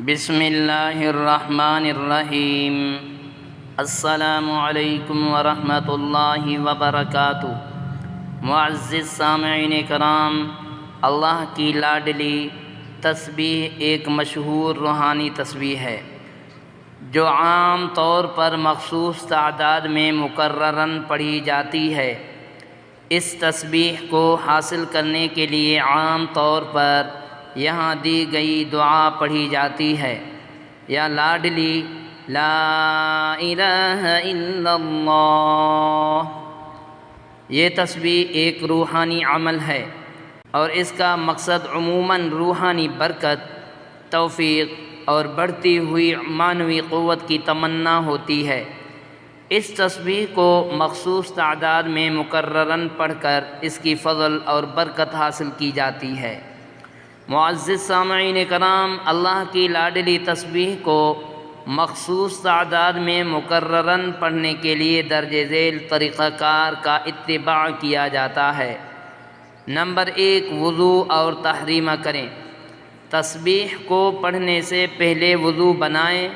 بسم اللہ الرحمن الرحیم۔ السلام علیکم ورحمۃ اللہ وبرکاتہ۔ معزز سامعین کرام، اللہ کی لاڈلی تسبیح ایک مشہور روحانی تسبیح ہے جو عام طور پر مخصوص تعداد میں مکرراً پڑھی جاتی ہے۔ اس تسبیح کو حاصل کرنے کے لیے عام طور پر یہاں دی گئی دعا پڑھی جاتی ہے: یا لاڈلی لا الہ الا اللہ۔ یہ تسبیح ایک روحانی عمل ہے اور اس کا مقصد عموماً روحانی برکت، توفیق اور بڑھتی ہوئی معنوی قوت کی تمنا ہوتی ہے۔ اس تسبیح کو مخصوص تعداد میں مکرراً پڑھ کر اس کی فضل اور برکت حاصل کی جاتی ہے۔ معزز سامعین کرام، اللہ کی لاڈلی تسبیح کو مخصوص تعداد میں مکرراً پڑھنے کے لیے درج ذیل طریقہ کار کا اتباع کیا جاتا ہے۔ نمبر 1، وضو اور تحریمہ کریں۔ تسبیح کو پڑھنے سے پہلے وضو بنائیں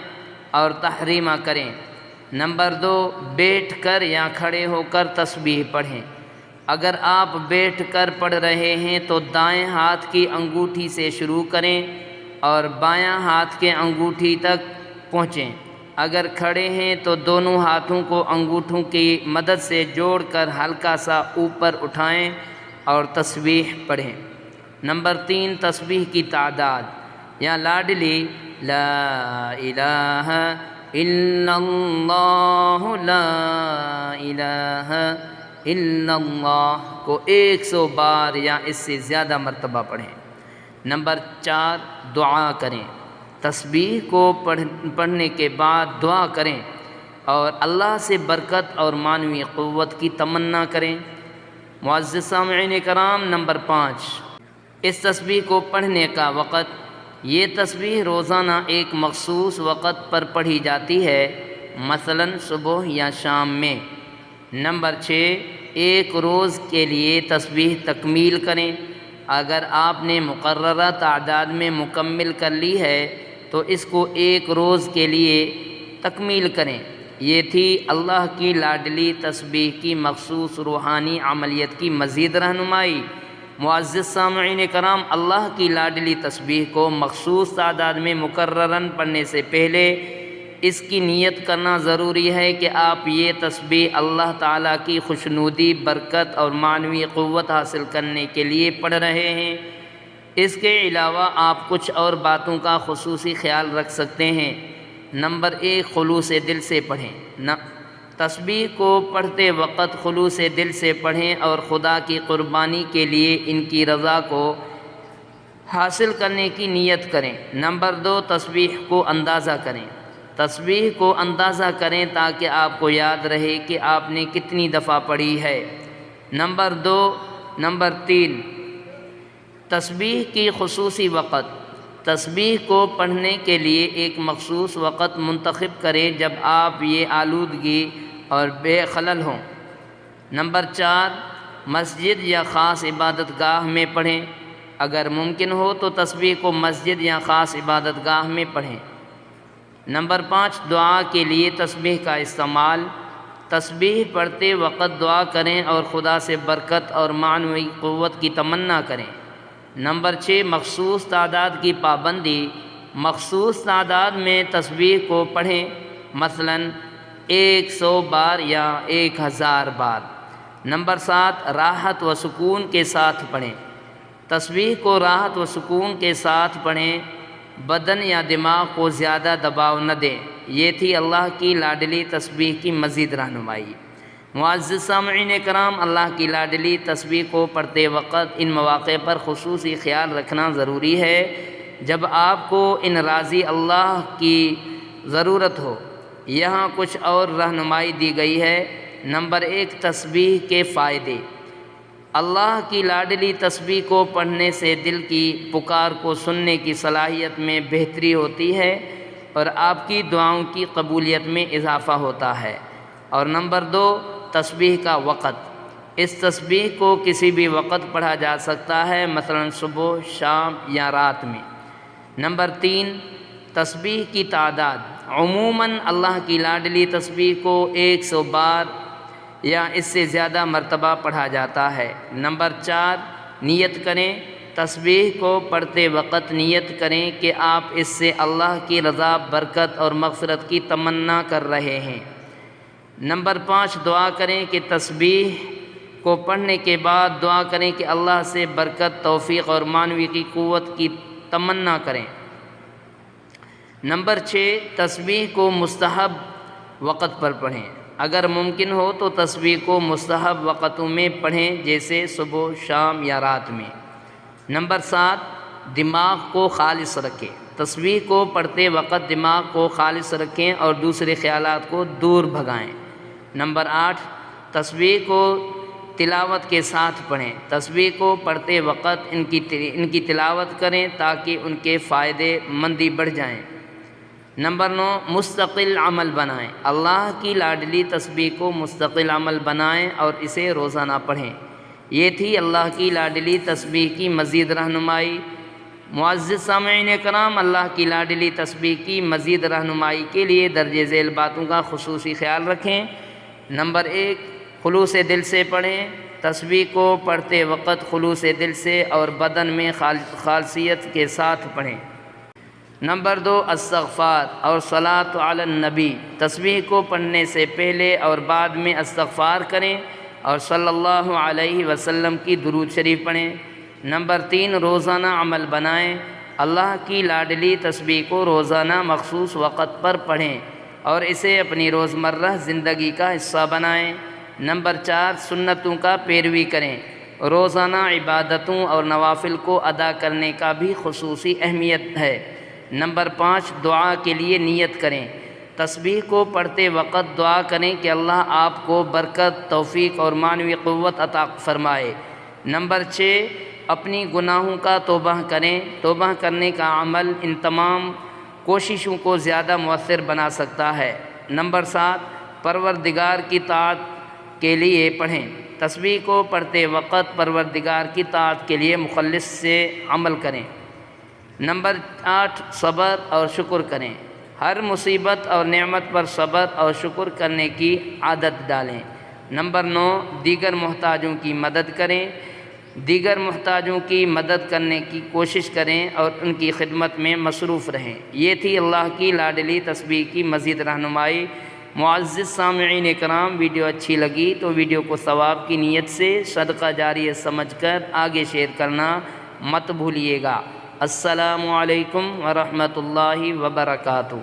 اور تحریمہ کریں۔ نمبر 2، بیٹھ کر یا کھڑے ہو کر تسبیح پڑھیں۔ اگر آپ بیٹھ کر پڑھ رہے ہیں تو دائیں ہاتھ کی انگوٹھی سے شروع کریں اور بایاں ہاتھ کے انگوٹھی تک پہنچیں۔ اگر کھڑے ہیں تو دونوں ہاتھوں کو انگوٹھوں کی مدد سے جوڑ کر ہلکا سا اوپر اٹھائیں اور تسبیح پڑھیں۔ نمبر 3، تسبیح کی تعداد۔ یا لاڈلی لا الہ الا اللہ لا الہ الا اللہ کو 100 بار یا اس سے زیادہ مرتبہ پڑھیں۔ نمبر 4، دعا کریں۔ تسبیح کو پڑھنے کے بعد دعا کریں اور اللہ سے برکت اور معنوی قوت کی تمنا کریں۔ معزز سامعین کرام، نمبر 5، اس تسبیح کو پڑھنے کا وقت۔ یہ تسبیح روزانہ ایک مخصوص وقت پر پڑھی جاتی ہے، مثلا صبح یا شام میں۔ نمبر 6، ایک روز کے لیے تسبیح تکمیل کریں۔ اگر آپ نے مقررہ تعداد میں مکمل کر لی ہے تو اس کو ایک روز کے لیے تکمیل کریں۔ یہ تھی اللہ کی لاڈلی تسبیح کی مخصوص روحانی عملیت کی مزید رہنمائی۔ معزز سامعین کرام، اللہ کی لاڈلی تسبیح کو مخصوص تعداد میں مکرراً پڑھنے سے پہلے اس کی نیت کرنا ضروری ہے کہ آپ یہ تسبیح اللہ تعالیٰ کی خوشنودی، برکت اور معنوی قوت حاصل کرنے کے لیے پڑھ رہے ہیں۔ اس کے علاوہ آپ کچھ اور باتوں کا خصوصی خیال رکھ سکتے ہیں۔ نمبر 1، خلوص دل سے پڑھیں۔ تسبیح کو پڑھتے وقت خلوص دل سے پڑھیں اور خدا کی قربانی کے لیے ان کی رضا کو حاصل کرنے کی نیت کریں۔ نمبر 2، تسبیح کو اندازہ کریں۔ تسبیح کو اندازہ کریں تاکہ آپ کو یاد رہے کہ آپ نے کتنی دفعہ پڑھی ہے۔ نمبر 3، تسبیح کی خصوصی وقت۔ تسبیح کو پڑھنے کے لیے ایک مخصوص وقت منتخب کریں جب آپ یہ آلودگی اور بے خلل ہوں۔ نمبر 4، مسجد یا خاص عبادت گاہ میں پڑھیں۔ اگر ممکن ہو تو تسبیح کو مسجد یا خاص عبادت گاہ میں پڑھیں۔ نمبر 5، دعا کے لیے تسبیح کا استعمال۔ تسبیح پڑھتے وقت دعا کریں اور خدا سے برکت اور معنوی قوت کی تمنا کریں۔ نمبر 6، مخصوص تعداد کی پابندی۔ مخصوص تعداد میں تسبیح کو پڑھیں، مثلا 100 بار یا 1000 بار۔ نمبر 7، راحت و سکون کے ساتھ پڑھیں۔ تسبیح کو راحت و سکون کے ساتھ پڑھیں، بدن یا دماغ کو زیادہ دباؤ نہ دیں۔ یہ تھی اللہ کی لاڈلی تسبیح کی مزید رہنمائی۔ معزز سامعین کرام، اللہ کی لاڈلی تسبیح کو پڑھتے وقت ان مواقع پر خصوصی خیال رکھنا ضروری ہے جب آپ کو ان راضی اللہ کی ضرورت ہو۔ یہاں کچھ اور رہنمائی دی گئی ہے۔ نمبر 1، تسبیح کے فائدے۔ اللہ کی لاڈلی تسبیح کو پڑھنے سے دل کی پکار کو سننے کی صلاحیت میں بہتری ہوتی ہے اور آپ کی دعاؤں کی قبولیت میں اضافہ ہوتا ہے۔ اور نمبر 2، تسبیح کا وقت۔ اس تسبیح کو کسی بھی وقت پڑھا جا سکتا ہے، مثلا صبح، شام یا رات میں۔ نمبر 3، تسبیح کی تعداد، عموماً اللہ کی لاڈلی تسبیح کو 100 بار یا اس سے زیادہ مرتبہ پڑھا جاتا ہے۔ نمبر 4، نیت کریں۔ تسبیح کو پڑھتے وقت نیت کریں کہ آپ اس سے اللہ کی رضا، برکت اور مغفرت کی تمنا کر رہے ہیں۔ نمبر 5، دعا کریں کہ تسبیح کو پڑھنے کے بعد دعا کریں کہ اللہ سے برکت، توفیق اور معنوی کی قوت کی تمنا کریں۔ نمبر 6، تسبیح کو مستحب وقت پر پڑھیں۔ اگر ممکن ہو تو تسبیح کو مستحب وقتوں میں پڑھیں، جیسے صبح، شام یا رات میں۔ نمبر 7، دماغ کو خالص رکھیں۔ تسبیح کو پڑھتے وقت دماغ کو خالص رکھیں اور دوسرے خیالات کو دور بھگائیں۔ نمبر 8، تسبیح کو تلاوت کے ساتھ پڑھیں۔ تسبیح کو پڑھتے وقت ان کی تلاوت کریں تاکہ ان کے فائدے مندی بڑھ جائیں۔ نمبر 9، مستقل عمل بنائیں۔ اللہ کی لاڈلی تسبیح کو مستقل عمل بنائیں اور اسے روزانہ پڑھیں۔ یہ تھی اللہ کی لاڈلی تسبیح کی مزید رہنمائی۔ معزز سامعین کرام، اللہ کی لاڈلی تسبیح کی مزید رہنمائی کے لیے درج ذیل باتوں کا خصوصی خیال رکھیں۔ نمبر 1، خلوص دل سے پڑھیں۔ تسبیح کو پڑھتے وقت خلوص دل سے اور بدن میں خالصیت کے ساتھ پڑھیں۔ نمبر 2، استغفار اور صلاۃ علی النبی۔ تسبیح کو پڑھنے سے پہلے اور بعد میں استغفار کریں اور صلی اللہ علیہ وسلم کی درود شریف پڑھیں۔ نمبر 3، روزانہ عمل بنائیں۔ اللہ کی لاڈلی تسبیح کو روزانہ مخصوص وقت پر پڑھیں اور اسے اپنی روزمرہ زندگی کا حصہ بنائیں۔ نمبر 4، سنتوں کا پیروی کریں۔ روزانہ عبادتوں اور نوافل کو ادا کرنے کا بھی خصوصی اہمیت ہے۔ نمبر 5، دعا کے لیے نیت کریں۔ تسبیح کو پڑھتے وقت دعا کریں کہ اللہ آپ کو برکت، توفیق اور معنوی قوت عطا فرمائے۔ نمبر 6، اپنی گناہوں کا توبہ کریں۔ توبہ کرنے کا عمل ان تمام کوششوں کو زیادہ مؤثر بنا سکتا ہے۔ نمبر 7، پروردگار کی طاعت کے لیے پڑھیں۔ تسبیح کو پڑھتے وقت پروردگار کی طاعت کے لیے مخلص سے عمل کریں۔ نمبر 8، صبر اور شکر کریں۔ ہر مصیبت اور نعمت پر صبر اور شکر کرنے کی عادت ڈالیں۔ نمبر 9، دیگر محتاجوں کی مدد کریں۔ دیگر محتاجوں کی مدد کرنے کی کوشش کریں اور ان کی خدمت میں مصروف رہیں۔ یہ تھی اللہ کی لاڈلی تسبیح کی مزید رہنمائی۔ معزز سامعین کرام، ویڈیو اچھی لگی تو ویڈیو کو ثواب کی نیت سے صدقہ جاریہ سمجھ کر آگے شیئر کرنا مت بھولیے گا۔ السلام علیکم ورحمۃ اللہ وبرکاتہ۔